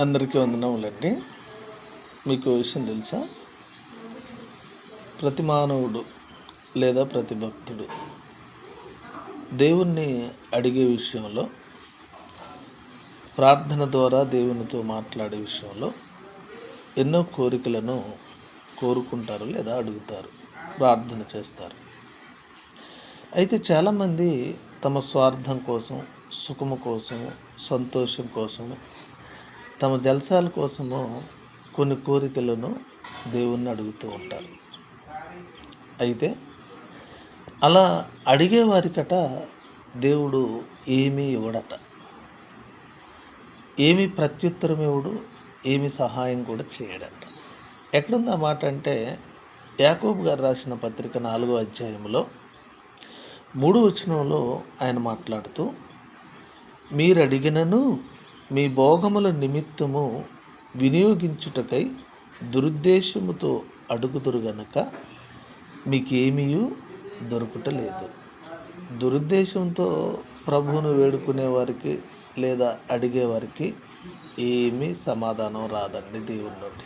అందరికీ వందనములండి. మీకు విషయం తెలుసా? ప్రతి మానవుడు లేదా ప్రతి భక్తుడు దేవుణ్ణి అడిగే విషయంలో, ప్రార్థన ద్వారా దేవునితో మాట్లాడే విషయంలో ఎన్నో కోరికలను కోరుకుంటారు లేదా అడుగుతారు, ప్రార్థన చేస్తారు. అయితే చాలామంది తమ స్వార్థం కోసం, సుఖము కోసము, సంతోషం కోసము, తమ జల్సాల కోసము కొన్ని కోరికలను దేవుణ్ణి అడుగుతూ ఉంటారు. అయితే అలా అడిగే వారికట దేవుడు ఏమీ ఇవ్వడట, ఏమీ ప్రత్యుత్తరం ఇవ్వడు, ఏమీ సహాయం కూడా చేయడట. ఎక్కడుంది ఆ మాట అంటే, యాకోబు గారు రాసిన పత్రిక 4వ అధ్యాయంలో 3వ వచనంలో ఆయన మాట్లాడుతూ, మీరడిగినను మీ భోగముల నిమిత్తము వినియోగించుటకై దురుద్దేశముతో అడుగుదురు గనుక మీకేమీయూ దొరుకుటలేదు. దురుద్దేశంతో ప్రభువును వేడుకునే వారికి లేదా అడిగే వారికి ఏమీ సమాధానం రాదండి దేవుని నుండి.